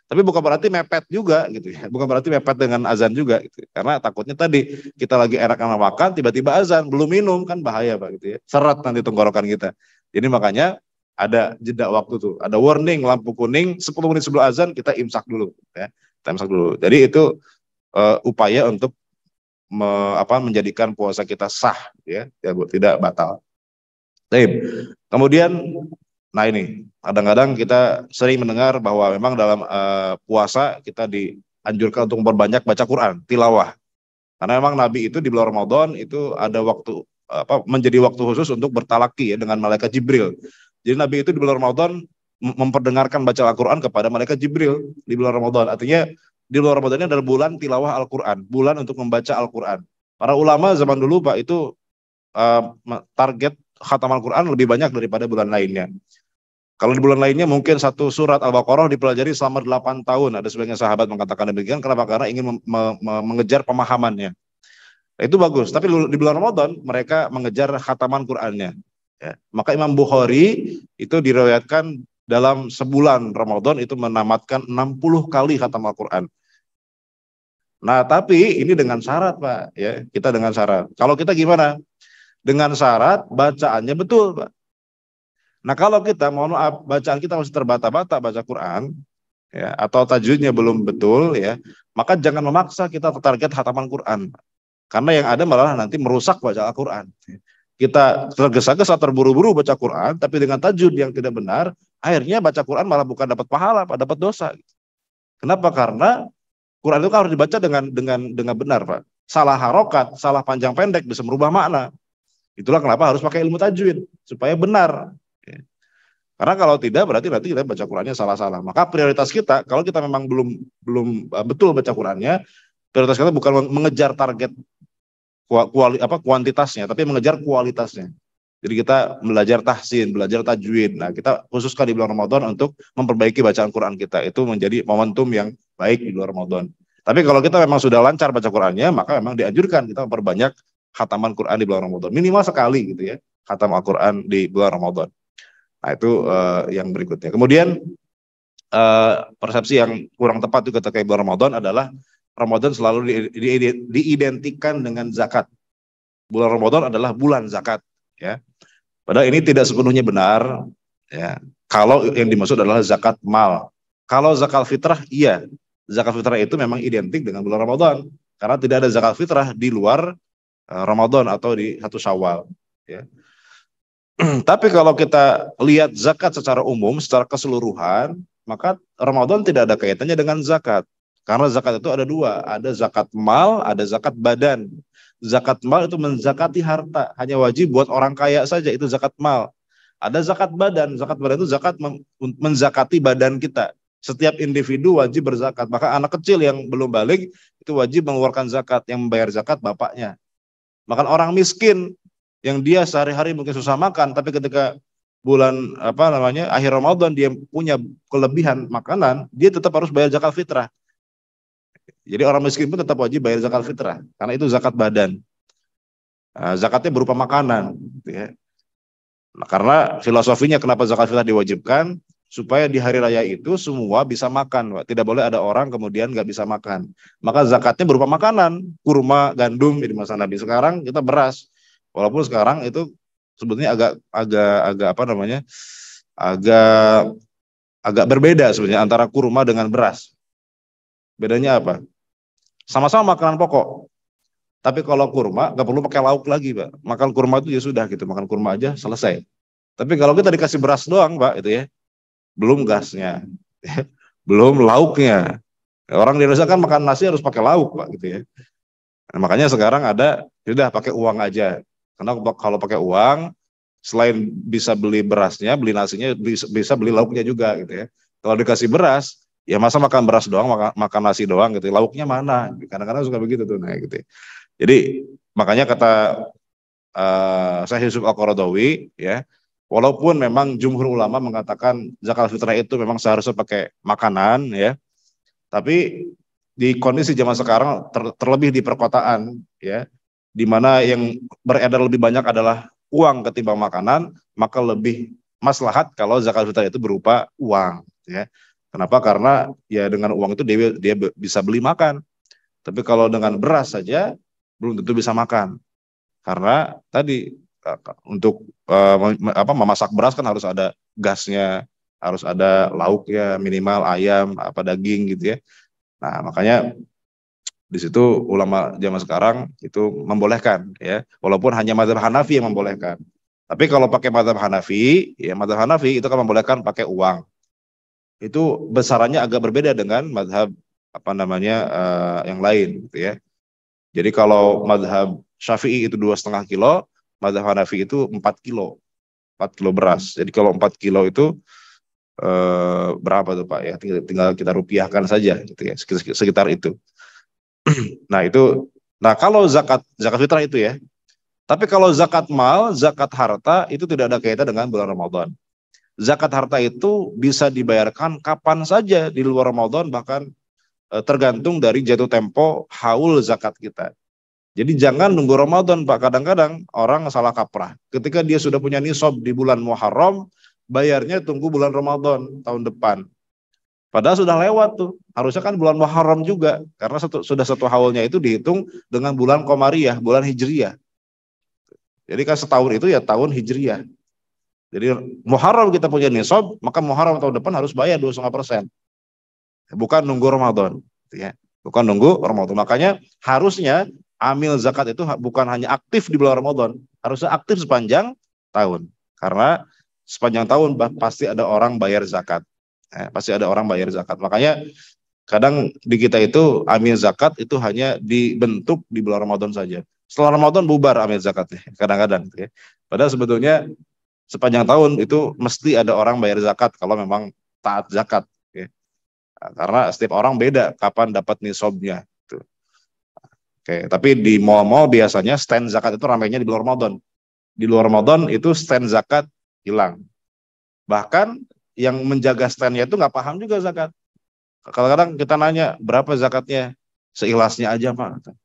Tapi bukan berarti mepet juga gitu ya. Bukan berarti mepet dengan azan juga gitu. Karena takutnya tadi kita lagi enak makan tiba-tiba azan, belum minum kan bahaya Pak gitu ya. Seret nanti tenggorokan kita. Jadi makanya ada jeda waktu tuh, ada warning lampu kuning 10 menit sebelum azan kita imsak dulu ya. Kita imsak dulu. Jadi itu upaya untuk menjadikan puasa kita sah ya, tidak batal. Baik. Kemudian nah ini kadang-kadang kita sering mendengar bahwa memang dalam puasa kita dianjurkan untuk memperbanyak baca Quran, tilawah. Karena memang Nabi itu di bulan Ramadan itu ada waktu menjadi waktu khusus untuk bertalaki ya dengan malaikat Jibril. Jadi Nabi itu di bulan Ramadan memperdengarkan baca Al-Quran kepada malaikat Jibril di bulan Ramadan. Artinya di bulan Ramadan ini adalah bulan tilawah Al-Quran, bulan untuk membaca Al-Quran. Para ulama zaman dulu Pak itu target khatam Al-Quran lebih banyak daripada bulan lainnya. Kalau di bulan lainnya mungkin satu surat Al-Baqarah dipelajari selama 8 tahun. Ada sebagian sahabat mengatakan demikian. Kenapa? Karena ingin mengejar pemahamannya. Itu bagus. Tapi di bulan Ramadan mereka mengejar khataman Qur'annya. Ya. Maka Imam Bukhari itu diriwayatkan dalam sebulan Ramadan itu menamatkan 60 kali khatam Al-Quran. Nah, tapi ini dengan syarat Pak. Ya, kita dengan syarat. Kalau kita gimana? Dengan syarat bacaannya betul Pak. Nah kalau kita, mohon maaf, bacaan kita masih terbata-bata baca Quran, ya, atau tajwidnya belum betul, ya, maka jangan memaksa kita target khataman Quran, karena yang ada malah nanti merusak baca Al-Quran. Kita tergesa-gesa terburu-buru baca Quran, tapi dengan tajwid yang tidak benar, akhirnya baca Quran malah bukan dapat pahala, dapat dosa. Kenapa? Karena Quran itu harus dibaca dengan benar, Pak. Salah harokat, salah panjang pendek bisa merubah makna. Itulah kenapa harus pakai ilmu tajwid supaya benar. Karena kalau tidak berarti nanti kita baca Qurannya salah-salah. Maka prioritas kita kalau kita memang belum betul baca Qurannya, Prioritas kita bukan mengejar target kuantitasnya, tapi mengejar kualitasnya. Jadi kita belajar tahsin, belajar tajwid. Nah, kita khususkan di bulan Ramadan untuk memperbaiki bacaan Quran kita. Itu menjadi momentum yang baik di bulan Ramadan. Tapi kalau kita memang sudah lancar baca Qurannya, maka memang dianjurkan kita memperbanyak khataman Quran di bulan Ramadan. Minimal sekali gitu ya, khatam Al-Quran di bulan Ramadan. Nah, itu yang berikutnya. Kemudian persepsi yang kurang tepat juga terkait bulan Ramadan adalah Ramadan selalu diidentikan dengan zakat. Bulan Ramadan adalah bulan zakat, ya. Padahal ini tidak sepenuhnya benar, ya. Kalau yang dimaksud adalah zakat mal. Kalau zakat fitrah, iya. Zakat fitrah itu memang identik dengan bulan Ramadan. Karena tidak ada zakat fitrah di luar Ramadan atau di 1 Syawal. Ya. Tapi kalau kita lihat zakat secara umum, secara keseluruhan, maka Ramadan tidak ada kaitannya dengan zakat. Karena zakat itu ada dua, ada zakat mal, ada zakat badan. Zakat mal itu menzakati harta, hanya wajib buat orang kaya saja, itu zakat mal. Ada zakat badan itu zakat menzakati badan kita. Setiap individu wajib berzakat, maka anak kecil yang belum balik itu wajib mengeluarkan zakat, yang membayar zakat bapaknya. Maka orang miskin yang dia sehari-hari mungkin susah makan, tapi ketika bulan akhir Ramadan dia punya kelebihan makanan, dia tetap harus bayar zakat fitrah. Jadi orang miskin pun tetap wajib bayar zakat fitrah, karena itu zakat badan. Zakatnya berupa makanan, gitu ya. Nah, karena filosofinya kenapa zakat fitrah diwajibkan, supaya di hari raya itu semua bisa makan, Pak. Tidak boleh ada orang kemudian nggak bisa makan. Maka zakatnya berupa makanan, kurma, gandum di masa Nabi. Sekarang kita beras, walaupun sekarang itu sebetulnya agak berbeda sebenarnya antara kurma dengan beras. Bedanya apa? Sama-sama makanan pokok. Tapi kalau kurma nggak perlu pakai lauk lagi, Pak. Makan kurma itu ya sudah gitu, makan kurma aja selesai. Tapi kalau kita dikasih beras doang, Pak, itu ya, belum gasnya, belum lauknya. Orang di Indonesia kan makan nasi harus pakai lauk, Pak, gitu ya. Nah, makanya sekarang ada, sudah pakai uang aja. Karena kalau pakai uang, selain bisa beli berasnya, beli nasinya, bisa beli lauknya juga, gitu ya. Kalau dikasih beras, ya masa makan beras doang, makan nasi doang, gitu. Lauknya mana? Kadang-kadang suka begitu tuh, nah, gitu. Jadi makanya kata Syekh Yusuf Al-Qaradawi, ya, walaupun memang jumhur ulama mengatakan zakat fitrah itu memang seharusnya pakai makanan, ya, tapi di kondisi zaman sekarang, terlebih di perkotaan, ya, di mana yang beredar lebih banyak adalah uang ketimbang makanan, maka lebih maslahat kalau zakat fitrah itu berupa uang, ya. Kenapa? Karena ya dengan uang itu dia bisa beli makan. Tapi kalau dengan beras saja belum tentu bisa makan. Karena tadi untuk memasak beras kan harus ada gasnya, harus ada lauknya, minimal ayam, daging gitu ya. Nah, makanya di situ ulama zaman sekarang itu membolehkan, ya, walaupun hanya mazhab Hanafi yang membolehkan. Tapi kalau pakai mazhab Hanafi, ya mazhab Hanafi itu kan membolehkan pakai uang. Itu besarannya agak berbeda dengan mazhab yang lain, gitu ya. Jadi kalau mazhab Syafi'i itu 2,5 kilo, mazhab Hanafi itu 4 kilo, 4 kilo beras. Jadi kalau 4 kilo itu berapa tuh Pak ya? Tinggal kita rupiahkan saja, gitu ya, sekitar itu. Nah kalau zakat fitrah itu ya. Tapi kalau zakat mal, zakat harta itu tidak ada kaitan dengan bulan Ramadan. Zakat harta itu bisa dibayarkan kapan saja di luar Ramadan, bahkan tergantung dari jatuh tempo haul zakat kita. Jadi jangan nunggu Ramadan, Pak. Kadang-kadang orang salah kaprah. Ketika dia sudah punya nisab di bulan Muharram, bayarnya tunggu bulan Ramadan tahun depan. Padahal sudah lewat tuh. Harusnya kan bulan Muharram juga. Karena sudah satu haulnya itu dihitung dengan bulan Qamariyah, bulan Hijriyah. Jadi kan setahun itu ya tahun Hijriyah. Jadi Muharram kita punya nisab, maka Muharram tahun depan harus bayar 2,5%. Bukan nunggu Ramadan. Ya. Bukan nunggu Ramadan. Makanya harusnya amil zakat itu bukan hanya aktif di bulan Ramadan, harusnya aktif sepanjang tahun. Karena sepanjang tahun pasti ada orang bayar zakat. Pasti ada orang bayar zakat. Makanya kadang di kita itu amil zakat itu hanya dibentuk di bulan Ramadan saja. Setelah Ramadan bubar amil zakatnya. Kadang-kadang. Ya. Padahal sebetulnya sepanjang tahun itu mesti ada orang bayar zakat kalau memang taat zakat. Ya. Karena setiap orang beda kapan dapat nisabnya. Oke, tapi di mall-mall biasanya stand zakat itu ramainya di luar Ramadan. Di luar Ramadan itu stand zakat hilang. Bahkan yang menjaga standnya itu nggak paham juga zakat. Kadang-kadang kita nanya berapa zakatnya, seikhlasnya aja Pak.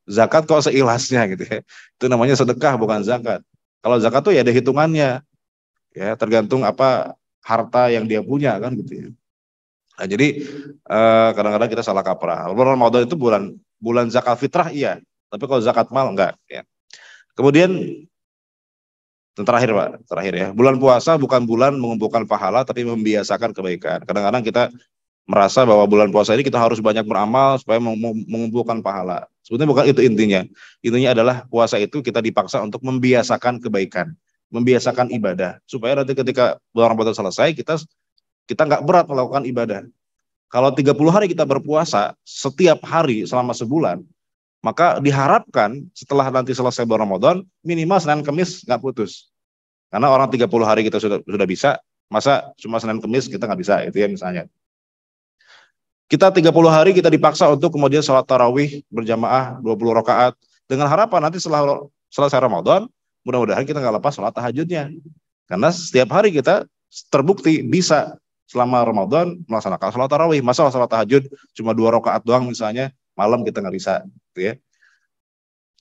Zakat kok seikhlasnya gitu ya. Itu namanya sedekah bukan zakat. Kalau zakat tuh ya ada hitungannya, ya tergantung apa harta yang dia punya kan gitu ya. Nah, jadi kadang-kadang kita salah kaprah. Bulan Ramadan itu bulan bulan zakat fitrah iya, tapi kalau zakat mal enggak ya. Kemudian yang terakhir Pak, terakhir ya. Bulan puasa bukan bulan mengumpulkan pahala tapi membiasakan kebaikan. Kadang-kadang kita merasa bahwa bulan puasa ini kita harus banyak beramal supaya mengumpulkan pahala. Sebetulnya bukan itu intinya. Intinya adalah puasa itu kita dipaksa untuk membiasakan kebaikan, membiasakan ibadah supaya nanti ketika bulan Ramadan selesai kita nggak berat melakukan ibadah. Kalau 30 hari kita berpuasa setiap hari selama sebulan, maka diharapkan setelah nanti selesai bulan Ramadan, minimal Senin Kamis nggak putus. Karena orang 30 hari kita sudah bisa, masa cuma Senin Kamis kita nggak bisa, itu ya misalnya. Kita 30 hari kita dipaksa untuk kemudian sholat tarawih berjamaah 20 rakaat dengan harapan nanti setelah selesai Ramadan, mudah-mudahan kita nggak lepas sholat tahajudnya. Karena setiap hari kita terbukti bisa selama Ramadan melaksanakan sholat tarawih. Masa sholat tahajud cuma 2 rakaat doang misalnya, malam kita nggak bisa. Gitu ya.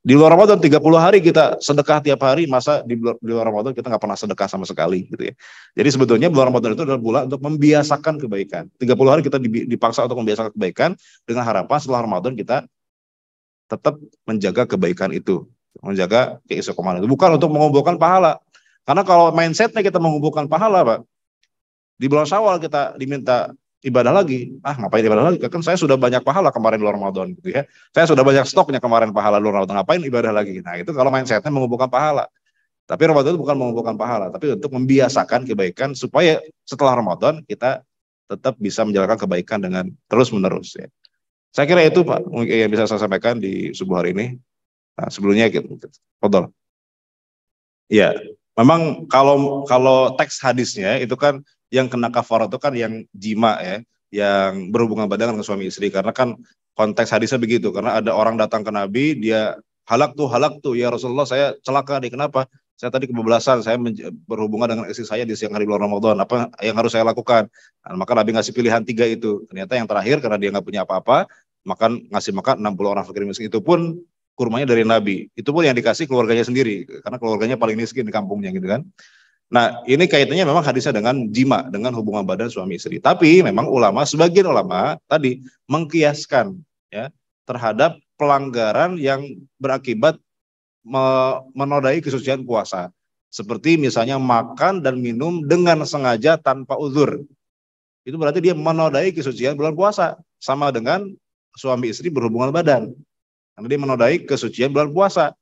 Di luar Ramadan 30 hari kita sedekah tiap hari, masa di luar Ramadan kita nggak pernah sedekah sama sekali gitu ya. Jadi sebetulnya bulan Ramadan itu adalah bulan untuk membiasakan kebaikan. 30 hari kita dipaksa untuk membiasakan kebaikan dengan harapan setelah Ramadan kita tetap menjaga kebaikan itu, menjaga keistiqomahan itu. Bukan untuk mengumpulkan pahala. Karena kalau mindsetnya kita mengumpulkan pahala, Pak, di bulan Syawal kita diminta ibadah lagi. Ngapain ibadah lagi? Kan saya sudah banyak pahala kemarin luar Ramadan gitu ya. Saya sudah banyak stoknya kemarin pahala luar Ramadan. Ngapain ibadah lagi? Nah, itu kalau mindsetnya mengumpulkan pahala. Tapi Ramadan itu bukan mengumpulkan pahala, tapi untuk membiasakan kebaikan supaya setelah Ramadan kita tetap bisa menjalankan kebaikan dengan terus-menerus ya. Saya kira itu Pak yang bisa saya sampaikan di subuh hari ini. Nah, sebelumnya gitu. Betul. Iya, memang kalau teks hadisnya itu kan yang kena kafarat itu kan yang jima ya, yang berhubungan badan dengan suami istri. Karena kan konteks hadisnya begitu. Karena ada orang datang ke Nabi, dia halak tuh ya Rasulullah saya celaka nih. Kenapa? Saya tadi kebablasan, saya berhubungan dengan istri saya di siang hari bulan Ramadan. Apa yang harus saya lakukan? Nah, maka Nabi ngasih pilihan 3 itu. Ternyata yang terakhir karena dia nggak punya apa-apa, ngasih makan 60 orang fakir miskin itu pun kurmanya dari Nabi. Itu pun yang dikasih keluarganya sendiri, karena keluarganya paling miskin di kampungnya gitu kan. Nah, ini kaitannya memang hadisnya dengan jima, dengan hubungan badan suami istri. Tapi memang sebagian ulama tadi mengkiaskan ya terhadap pelanggaran yang berakibat menodai kesucian puasa. Seperti misalnya makan dan minum dengan sengaja tanpa uzur. Itu berarti dia menodai kesucian bulan puasa. Sama dengan suami istri berhubungan badan. Karena dia menodai kesucian bulan puasa.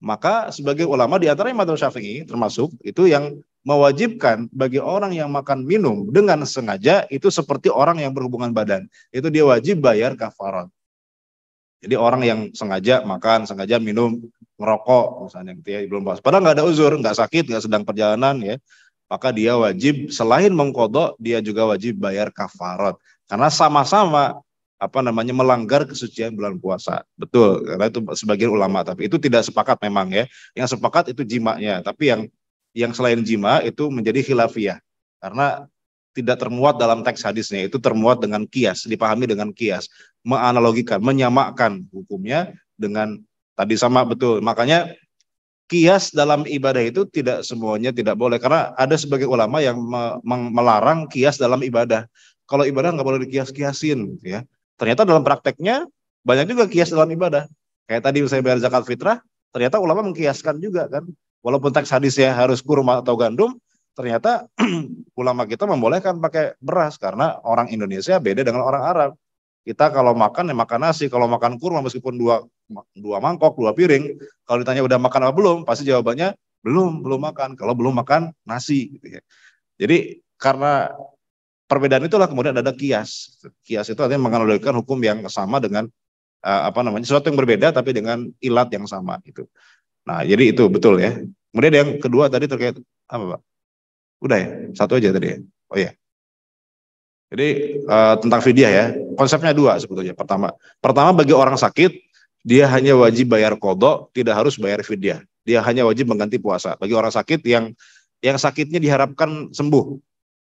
Maka sebagai ulama di antaranya Madzhab Syafi'i termasuk itu yang mewajibkan bagi orang yang makan minum dengan sengaja itu seperti orang yang berhubungan badan. Itu dia wajib bayar kafarat. Jadi orang yang sengaja makan, sengaja minum, merokok misalnya gitu ya, belum puasa. Padahal nggak ada uzur, nggak sakit, nggak sedang perjalanan ya. Maka dia wajib selain mengkodok, dia juga wajib bayar kafarat. Karena sama-sama melanggar kesucian bulan puasa. Betul, karena itu sebagian ulama, tapi itu tidak sepakat memang ya. Yang sepakat itu jimanya, tapi yang selain jima itu menjadi khilafiyah. Karena tidak termuat dalam teks hadisnya, itu termuat dengan kias, dipahami dengan kias, menganalogikan, menyamakan hukumnya dengan tadi sama betul. Makanya kias dalam ibadah itu tidak semuanya tidak boleh, karena ada sebagai ulama yang melarang kias dalam ibadah. Kalau ibadah nggak boleh dikias-kiasin, ya. Ternyata dalam prakteknya banyak juga kias dalam ibadah. Kayak tadi saya bayar zakat fitrah, ternyata ulama mengkiaskan juga kan. Walaupun teks hadisnya harus kurma atau gandum, ternyata ulama kita membolehkan pakai beras karena orang Indonesia beda dengan orang Arab. Kita kalau makan ya makan nasi, kalau makan kurma meskipun dua mangkok, 2 piring, kalau ditanya udah makan apa belum, pasti jawabannya belum makan. Kalau belum makan nasi gitu ya. Jadi karena perbedaan itulah kemudian ada kias. Kias itu artinya menganalogikan hukum yang sama dengan sesuatu yang berbeda tapi dengan ilat yang sama gitu. Nah, jadi itu betul ya. Kemudian yang kedua tadi terkait apa, Pak? Udah ya, satu aja tadi ya. Oh iya. Jadi tentang fidyah ya, konsepnya 2 sebetulnya. Pertama bagi orang sakit dia hanya wajib bayar qadha, tidak harus bayar fidyah. Dia hanya wajib mengganti puasa. Bagi orang sakit yang sakitnya diharapkan sembuh.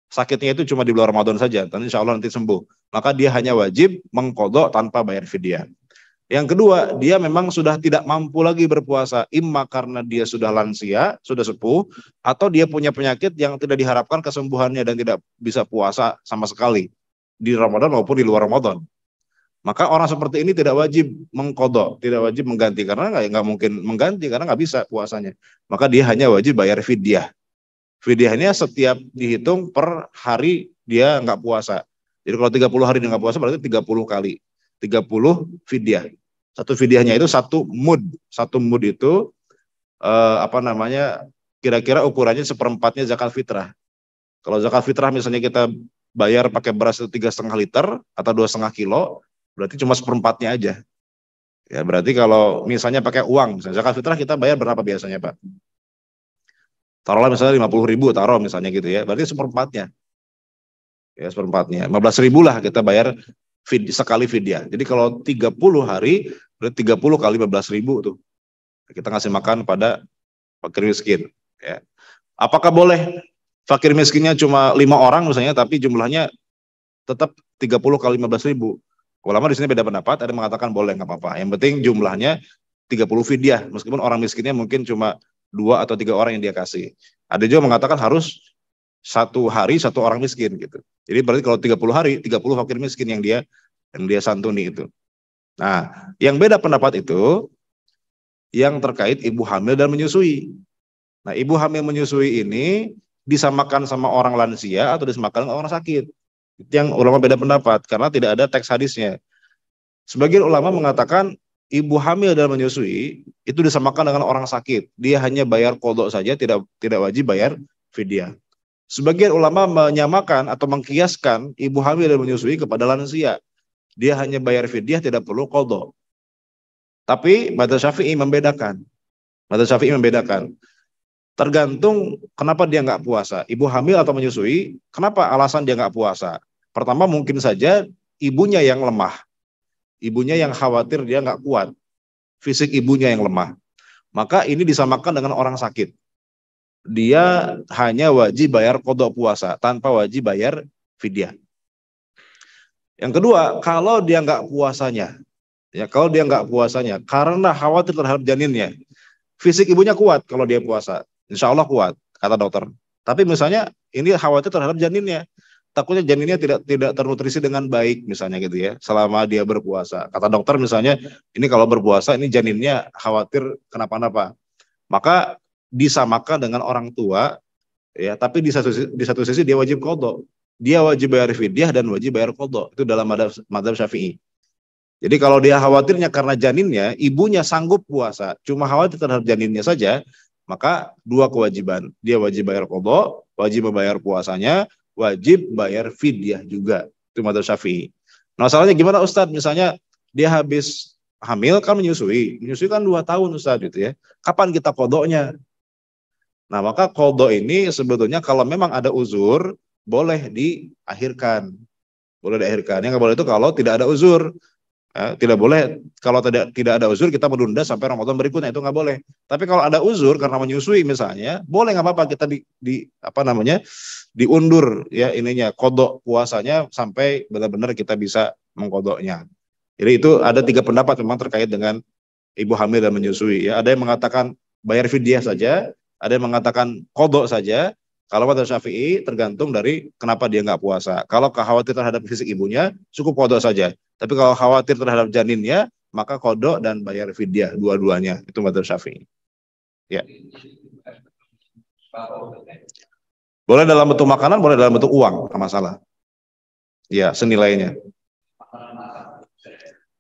Sakitnya itu cuma di bulan Ramadan saja, dan insya Allah nanti sembuh. Maka dia hanya wajib mengqadha tanpa bayar fidyah. Yang kedua, dia memang sudah tidak mampu lagi berpuasa, imma karena dia sudah lansia, sudah sepuh, atau dia punya penyakit yang tidak diharapkan kesembuhannya dan tidak bisa puasa sama sekali di Ramadan maupun di luar Ramadan. Maka orang seperti ini tidak wajib mengqadha, tidak wajib mengganti karena nggak mungkin mengganti karena nggak bisa puasanya. Maka dia hanya wajib bayar fidyah. Fidyahnya setiap dihitung per hari dia nggak puasa. Jadi kalau 30 hari dia nggak puasa berarti 30 kali. 30 fidyah. Satu fidyahnya itu satu mud. Satu mud itu kira-kira ukurannya seperempatnya zakat fitrah. Kalau zakat fitrah misalnya kita bayar pakai beras itu 3,5 liter atau 2,5 kilo, berarti cuma seperempatnya aja. Ya berarti kalau misalnya pakai uang, misalnya zakat fitrah kita bayar berapa biasanya Pak? Taruhlah misalnya 50.000 taruh misalnya gitu ya, berarti seperempatnya. Ya seperempatnya, 15.000 lah kita bayar sekali fidyah. Jadi kalau 30 hari, berarti 30 kali 15.000 tuh. Kita ngasih makan pada fakir miskin. Ya. Apakah boleh fakir miskinnya cuma 5 orang misalnya, tapi jumlahnya tetap 30 kali 15.000? Ulama di sini beda pendapat, ada yang mengatakan boleh, nggak apa-apa. Yang penting jumlahnya 30 fidyah, meskipun orang miskinnya mungkin cuma 2 atau 3 orang yang dia kasih. Ada juga mengatakan harus satu hari satu orang miskin gitu. Jadi berarti kalau 30 hari 30 fakir miskin yang dia santuni itu. Nah, yang beda pendapat itu yang terkait ibu hamil dan menyusui. Nah, ibu hamil menyusui ini disamakan sama orang lansia atau disamakan dengan orang sakit. Itu yang ulama beda pendapat karena tidak ada teks hadisnya. Sebagian ulama mengatakan ibu hamil dan menyusui itu disamakan dengan orang sakit. Dia hanya bayar qadha saja, tidak wajib bayar fidyah. Sebagian ulama menyamakan atau mengkiaskan ibu hamil dan menyusui kepada lansia. Dia hanya bayar fidyah, tidak perlu qadha. Tapi madzhab Syafi'i membedakan. Madzhab Syafi'i membedakan. Tergantung kenapa dia nggak puasa. Ibu hamil atau menyusui, kenapa alasan dia nggak puasa? Pertama mungkin saja ibunya yang lemah. Ibunya yang khawatir dia nggak kuat. Fisik ibunya yang lemah. Maka ini disamakan dengan orang sakit. Dia hanya wajib bayar qadha puasa tanpa wajib bayar fidyah. Yang kedua, kalau dia nggak puasanya, karena khawatir terhadap janinnya, fisik ibunya kuat kalau dia puasa, insya Allah kuat kata dokter. Tapi misalnya ini khawatir terhadap janinnya, takutnya janinnya tidak ternutrisi dengan baik misalnya gitu ya, selama dia berpuasa. Kata dokter misalnya ini kalau berpuasa ini janinnya khawatir kenapa-napa, maka disamakan dengan orang tua ya, tapi di satu sisi dia wajib qadha. Dia wajib bayar fidyah dan wajib bayar qadha. Itu dalam madzhab Syafi'i. Jadi kalau dia khawatirnya karena janinnya, ibunya sanggup puasa, cuma khawatir terhadap janinnya saja, maka dua kewajiban. Dia wajib bayar qadha, wajib membayar puasanya, wajib bayar fidyah juga. Itu madzhab Syafi'i. Nah, masalahnya gimana Ustadz? Misalnya dia habis hamil kan menyusui kan 2 tahun Ustadz gitu ya. Kapan kita qadhanya? Nah, maka qadha ini sebetulnya kalau memang ada uzur, boleh diakhirkan. Boleh diakhirkan. Yang nggak boleh itu kalau tidak ada uzur. Tidak boleh, kalau tidak ada uzur kita menunda sampai Ramadan berikutnya, itu nggak boleh. Tapi kalau ada uzur karena menyusui misalnya, boleh nggak apa-apa kita diundur ya ininya qadha puasanya sampai benar-benar kita bisa mengqadhanya. Jadi itu ada 3 pendapat memang terkait dengan ibu hamil dan menyusui ya. Ada yang mengatakan bayar fidyah saja, ada yang mengatakan qadha saja. Kalau madzhab Syafi'i tergantung dari kenapa dia nggak puasa. Kalau khawatir terhadap fisik ibunya, cukup qadha saja. Tapi kalau khawatir terhadap janinnya, maka qadha dan bayar fidyah dua-duanya. Itu madzhab Syafi'i. Ya. Boleh dalam bentuk makanan, boleh dalam bentuk uang, nggak masalah. Ya, senilainya.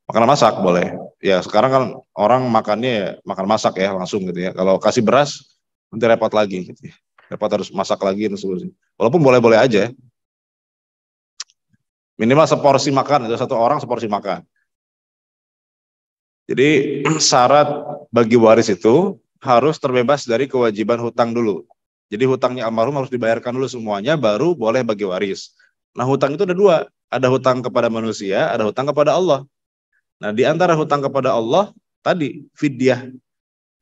Makanan masak boleh. Ya, sekarang kan orang makannya ya, makan masak ya langsung gitu ya. Kalau kasih beras, nanti repot lagi gitu ya. Repot harus masak lagi dan seterusnya. Walaupun boleh-boleh aja. Minimal seporsi makan, itu satu orang seporsi makan. Jadi syarat bagi waris itu harus terbebas dari kewajiban hutang dulu. Jadi hutangnya almarhum harus dibayarkan dulu semuanya, baru boleh bagi waris. Nah hutang itu ada 2. Ada hutang kepada manusia, ada hutang kepada Allah. Nah, di antara hutang kepada Allah tadi fidyah.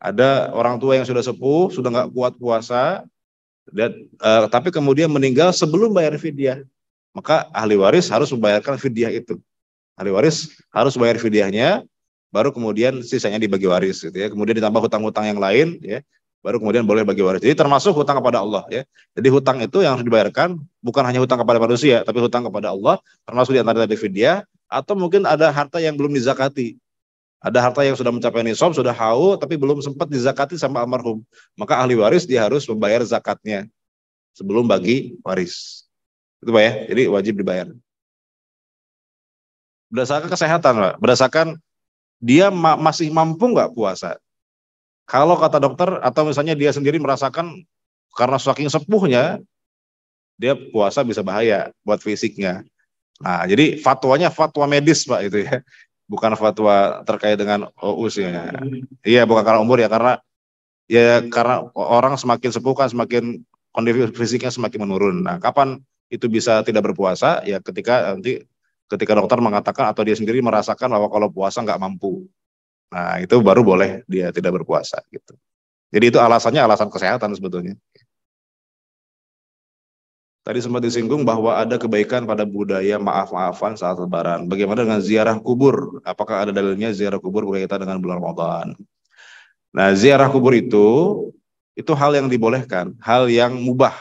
Ada orang tua yang sudah sepuh, sudah nggak kuat puasa, dan tapi kemudian meninggal sebelum bayar fidyah, maka ahli waris harus membayarkan fidyah itu. Ahli waris harus bayar fidyahnya, baru kemudian sisanya dibagi waris, gitu ya. Kemudian ditambah hutang-hutang yang lain, ya, baru kemudian boleh bagi waris. Jadi termasuk hutang kepada Allah, ya. Jadi hutang itu yang harus dibayarkan bukan hanya hutang kepada manusia, tapi hutang kepada Allah, termasuk di antara tadi fidyah, atau mungkin ada harta yang belum dizakati. Ada harta yang sudah mencapai nisab, sudah haul, tapi belum sempat dizakati sama almarhum. Maka ahli waris dia harus membayar zakatnya sebelum bagi waris. Itu Pak ya, jadi wajib dibayar. Berdasarkan kesehatan Pak, berdasarkan dia masih mampu nggak puasa. Kalau kata dokter atau misalnya dia sendiri merasakan karena saking sepuhnya, dia puasa bisa bahaya buat fisiknya. Nah, jadi fatwanya fatwa medis Pak itu ya. Bukan fatwa terkait dengan usia. Iya, bukan karena umur ya, karena orang semakin sepuh kan semakin kondisi fisiknya semakin menurun. Nah, kapan itu bisa tidak berpuasa? Ya ketika dokter mengatakan atau dia sendiri merasakan bahwa kalau puasa nggak mampu. Nah, itu baru boleh dia tidak berpuasa gitu. Jadi itu alasannya alasan kesehatan sebetulnya. Tadi sempat disinggung bahwa ada kebaikan pada budaya maaf-maafan saat Lebaran. Bagaimana dengan ziarah kubur? Apakah ada dalilnya ziarah kubur berkaitan dengan bulan Ramadan? Nah, ziarah kubur itu hal yang dibolehkan, hal yang mubah.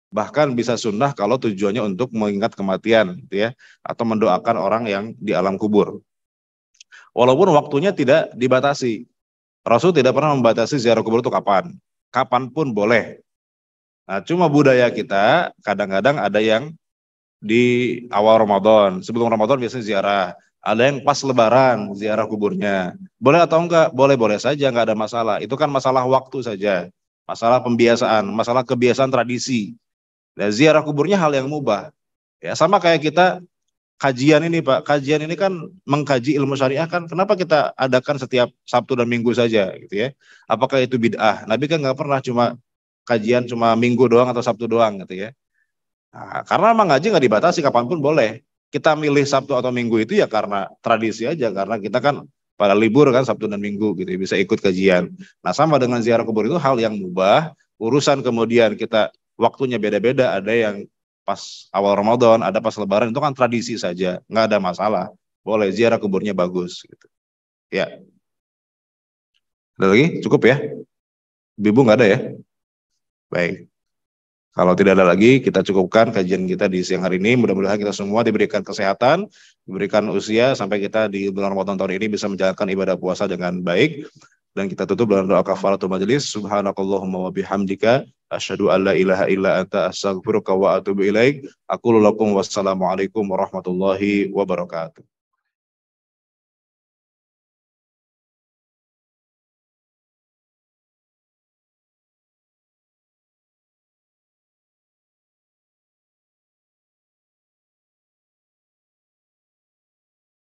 Bahkan bisa sunnah kalau tujuannya untuk mengingat kematian, gitu ya, atau mendoakan orang yang di alam kubur. Walaupun waktunya tidak dibatasi. Rasul tidak pernah membatasi ziarah kubur itu kapan. Kapanpun boleh. Nah, cuma budaya kita kadang-kadang ada yang di awal Ramadan, sebelum Ramadan biasanya ziarah. Ada yang pas Lebaran ziarah kuburnya. Boleh atau enggak? Boleh-boleh saja, enggak ada masalah. Itu kan masalah waktu saja, masalah pembiasaan, masalah kebiasaan tradisi. Nah, ziarah kuburnya hal yang mubah. Ya, sama kayak kita kajian ini Pak. Kajian ini kan mengkaji ilmu syariah kan. Kenapa kita adakan setiap Sabtu dan Minggu saja, gitu ya? Apakah itu bid'ah? Nabi kan nggak pernah cuma kajian cuma Minggu doang atau Sabtu doang, gitu ya. Nah, karena memang ngaji nggak dibatasi kapanpun boleh. Kita milih Sabtu atau Minggu itu ya karena tradisi aja, karena kita kan pada libur kan Sabtu dan Minggu gitu, bisa ikut kajian. Nah, sama dengan ziarah kubur itu hal yang mubah. Urusan kemudian kita waktunya beda-beda, ada yang pas awal Ramadan, ada pas Lebaran, itu kan tradisi saja, nggak ada masalah. Boleh ziarah kuburnya bagus gitu. Ya, ada lagi? Cukup ya? Bibu nggak ada ya? Baik. Kalau tidak ada lagi, kita cukupkan kajian kita di siang hari ini. Mudah-mudahan kita semua diberikan kesehatan, diberikan usia, sampai kita di bulan Ramadan tahun ini bisa menjalankan ibadah puasa dengan baik. Dan kita tutup dengan doa kafaratul majelis. Subhanakallahumma wa bihamdika. Asyhadu an la ilaha illa anta astaghfiruka wa atubu ilaik. Aqulu lakum wassalamualaikum warahmatullahi wabarakatuh.